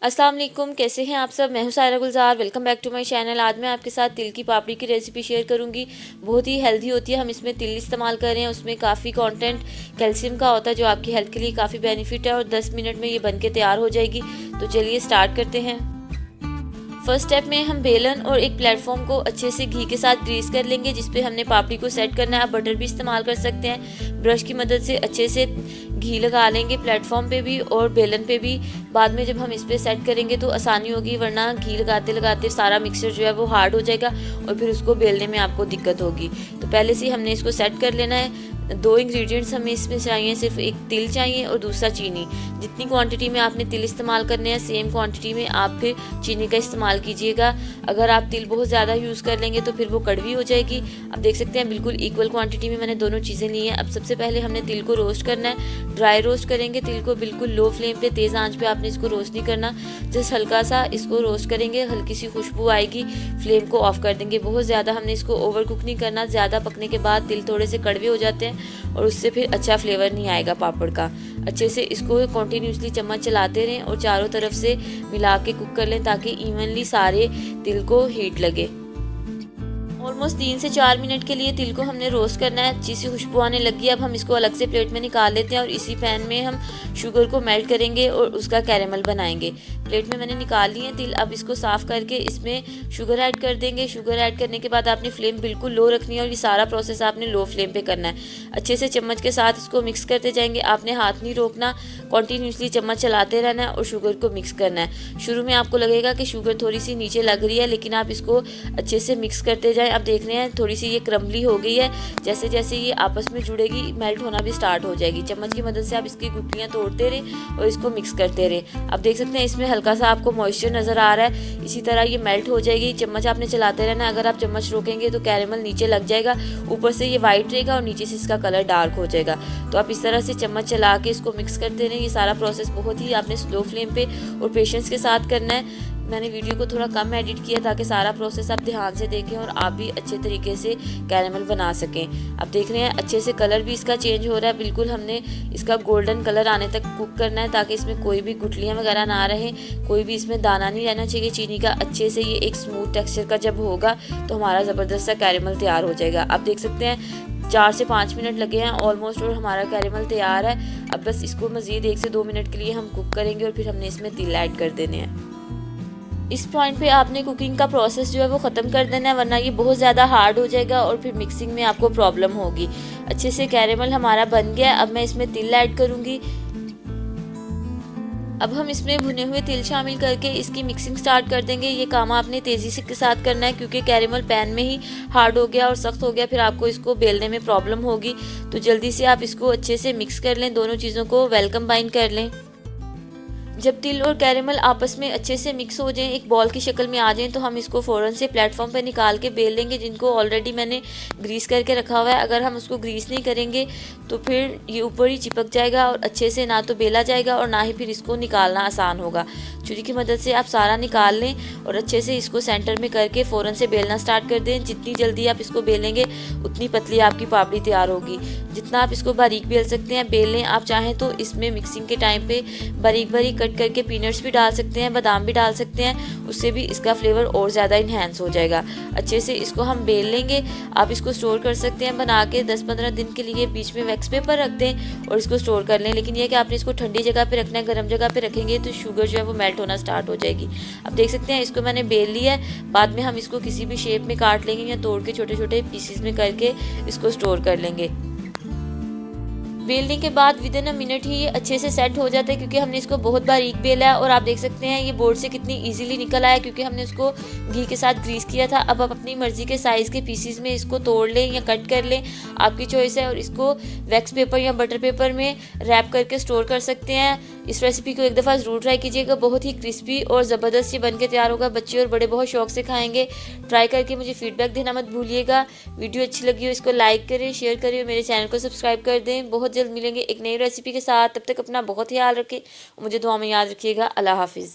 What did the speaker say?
अस्सलाम वालेकुम, कैसे हैं आप सब। मैं हूं Saira Gulzar. Welcome back to my channel. आज मैं आपके साथ तिल की पापड़ी की रेसिपी शेयर करूंगी। बहुत ही हेल्दी होती है। हम इसमें तिल इस्तेमाल कर रहे हैं, उसमें काफ़ी कंटेंट कैल्शियम का होता है जो आपकी हेल्थ के लिए काफ़ी बेनिफिट है और 10 मिनट में ये बन के तैयार हो जाएगी। तो चलिए स्टार्ट करते हैं। फर्स्ट स्टेप में हम बेलन और एक प्लेटफॉर्म को अच्छे से घी के साथ ग्रीस कर लेंगे, जिसपे हमने पापड़ी को सेट करना है। आप बटर भी इस्तेमाल कर सकते हैं। ब्रश की मदद से अच्छे से घी लगा लेंगे प्लेटफॉर्म पे भी और बेलन पे भी। बाद में जब हम इस पर सेट करेंगे तो आसानी होगी, वरना घी लगाते लगाते सारा मिक्सचर जो है वो हार्ड हो जाएगा और फिर उसको बेलने में आपको दिक्कत होगी। तो पहले से हमने इसको सेट कर लेना है। 2 इंग्रेडिएंट्स हमें इसमें चाहिए, सिर्फ एक तिल चाहिए और दूसरा चीनी। जितनी क्वांटिटी में आपने तिल इस्तेमाल करने हैं, सेम क्वांटिटी में आप फिर चीनी का इस्तेमाल कीजिएगा। अगर आप तिल बहुत ज़्यादा यूज़ कर लेंगे तो फिर वो कड़वी हो जाएगी। आप देख सकते हैं बिल्कुल इक्वल क्वांटिटी में मैंने दोनों चीज़ें ली हैं। अब सबसे पहले हमने तिल को रोस्ट करना है। ड्राई रोस्ट करेंगे तिल को, बिल्कुल लो फ्लेम पे, तेज़ आंच पे आपने इसको रोस्ट नहीं करना। जस्ट हल्का सा इसको रोस्ट करेंगे, हल्की सी खुशबू आएगी, फ्लेम को ऑफ कर देंगे। बहुत ज़्यादा हमने इसको ओवर कुक नहीं करना। ज़्यादा पकने के बाद तिल थोड़े से कड़वे हो जाते हैं और उससे फिर अच्छा फ्लेवर नहीं आएगा पापड़ का। अच्छे से इसको कंटिन्यूसली चम्मच चलाते रहें और चारों तरफ से मिला के कुक कर लें ताकि इवनली सारे तिल को हीट लगे। ऑलमोस्ट 3 से 4 मिनट के लिए तिल को हमने रोस्ट करना है। अच्छी सी खुशबू आने लगी। अब हम इसको अलग से प्लेट में निकाल लेते हैं और इसी पैन में हम शुगर को मेल्ट करेंगे और उसका कैरेमल बनाएंगे। प्लेट में मैंने निकाल ली है तिल। अब इसको साफ़ करके इसमें शुगर ऐड कर देंगे। शुगर ऐड करने के बाद आपने फ्लेम बिल्कुल लो रखनी है और ये सारा प्रोसेस आपने लो फ्लेम पे करना है। अच्छे से चम्मच के साथ इसको मिक्स करते जाएंगे। आपने हाथ नहीं रोकना, कॉन्टीन्यूसली चम्मच चलाते रहना है और शुगर को मिक्स करना है। शुरू में आपको लगेगा कि शुगर थोड़ी सी नीचे लग रही है, लेकिन आप इसको अच्छे से मिक्स करते जाएं। आप देख रहे हैं थोड़ी सी ये क्रम्बली हो गई है। जैसे जैसे ये आपस में जुड़ेगी, मेल्ट होना भी स्टार्ट हो जाएगी। चम्मच की मदद से आप इसकी गुठलियाँ तोड़ते रहे और इसको मिक्स करते रहे। आप देख सकते हैं इसमें हल्का सा आपको मॉइस्चर नज़र आ रहा है। इसी तरह ये मेल्ट हो जाएगी। चम्मच आपने चलाते रहना। अगर आप चम्मच रोकेंगे तो कैरेमल नीचे लग जाएगा, ऊपर से ये वाइट रहेगा और नीचे से इसका कलर डार्क हो जाएगा। तो आप इस तरह से चम्मच चला के इसको मिक्स करते रहें। ये सारा प्रोसेस बहुत ही आपने स्लो फ्लेम पे और पेशेंस के साथ करना है। मैंने वीडियो को थोड़ा कम एडिट किया ताकि सारा प्रोसेस आप ध्यान से देखें और आप भी अच्छे तरीके से कैरेमल बना सकें। आप देख रहे हैं अच्छे से कलर भी इसका चेंज हो रहा है। बिल्कुल हमने इसका गोल्डन कलर आने तक कुक करना है ताकि इसमें कोई भी गुठलियाँ वगैरह ना रहें, कोई भी इसमें दाना नहीं रहना चाहिए चीनी का। अच्छे से ये एक स्मूथ टेक्सचर का जब होगा तो हमारा ज़बरदस्त सा कैरेमल तैयार हो जाएगा। आप देख सकते हैं 4 से 5 मिनट लगे हैं ऑलमोस्ट और हमारा कैरेमल तैयार है। अब बस इसको मज़ीद 1 से 2 मिनट के लिए हम कुक करेंगे और फिर हमने इसमें तिल ऐड कर देने हैं। इस पॉइंट पे आपने कुकिंग का प्रोसेस जो है वो ख़त्म कर देना है, वरना ये बहुत ज़्यादा हार्ड हो जाएगा और फिर मिक्सिंग में आपको प्रॉब्लम होगी। अच्छे से कैरेमल हमारा बन गया। अब मैं इसमें तिल ऐड करूँगी। अब हम इसमें भुने हुए तिल शामिल करके इसकी मिक्सिंग स्टार्ट कर देंगे। ये काम आपने तेज़ी से के साथ करना है क्योंकि कैरेमल पैन में ही हार्ड हो गया और सख्त हो गया, फिर आपको इसको बेलने में प्रॉब्लम होगी। तो जल्दी से आप इसको अच्छे से मिक्स कर लें, दोनों चीज़ों को वेल कंबाइन कर लें। जब तिल और कैरेमल आपस में अच्छे से मिक्स हो जाएं, एक बॉल की शक्ल में आ जाएं, तो हम इसको फ़ौरन से प्लेटफॉर्म पर निकाल के बेल लेंगे, जिनको ऑलरेडी मैंने ग्रीस करके रखा हुआ है। अगर हम उसको ग्रीस नहीं करेंगे तो फिर ये ऊपर ही चिपक जाएगा और अच्छे से ना तो बेला जाएगा और ना ही फिर इसको निकालना आसान होगा। छुरी की मदद से आप सारा निकाल लें और अच्छे से इसको सेंटर में करके फ़ौरन से बेलना स्टार्ट कर दें। जितनी जल्दी आप इसको बेलेंगे उतनी पतली आपकी पापड़ी तैयार होगी। जितना आप इसको बारीक बेल सकते हैं बेल लें। आप चाहें तो इसमें मिक्सिंग के टाइम पे बारीक बारीक कट करके पीनट्स भी डाल सकते हैं, बादाम भी डाल सकते हैं, उससे भी इसका फ्लेवर और ज़्यादा इन्हेंस हो जाएगा। अच्छे से इसको हम बेल लेंगे। आप इसको स्टोर कर सकते हैं बना के 10-15 दिन के लिए। बीच में वैक्स पेपर रख दें और इसको स्टोर कर लें, लेकिन यह कि आपने इसको ठंडी जगह पे रखना है। गर्म जगह पे रखेंगे तो शुगर जो है वो मेल्ट होना स्टार्ट हो जाएगी। अब देख सकते हैं इसको मैंने बेल लिया है। बाद में हम इसको किसी भी शेप में काट लेंगे या तोड़ के छोटे छोटे पीसेस में करके इसको स्टोर कर लेंगे। बेलने के बाद विद इन अ मिनट ही ये अच्छे से सेट हो जाता है क्योंकि हमने इसको बहुत बारीक बेला है। और आप देख सकते हैं ये बोर्ड से कितनी इजीली निकल आया क्योंकि हमने उसको घी के साथ ग्रीस किया था। अब आप अपनी मर्ज़ी के साइज़ के पीसीज में इसको तोड़ लें या कट कर लें, आपकी चॉइस है। और इसको वैक्स पेपर या बटर पेपर में रैप करके स्टोर कर सकते हैं। इस रेसिपी को एक दफ़ा ज़रूर ट्राई कीजिएगा। बहुत ही क्रिस्पी और ज़बरदस्त ये बन के तैयार होगा। बच्चे और बड़े बहुत शौक से खाएंगे। ट्राई करके मुझे फीडबैक देना मत भूलिएगा। वीडियो अच्छी लगी हो इसको लाइक करें, शेयर करें और मेरे चैनल को सब्सक्राइब कर दें। बहुत जल्द मिलेंगे एक नई रेसिपी के साथ। तब तक अपना बहुत ख्याल रखें। मुझे दुआ में याद रखिएगा। अल्लाह हाफिज़।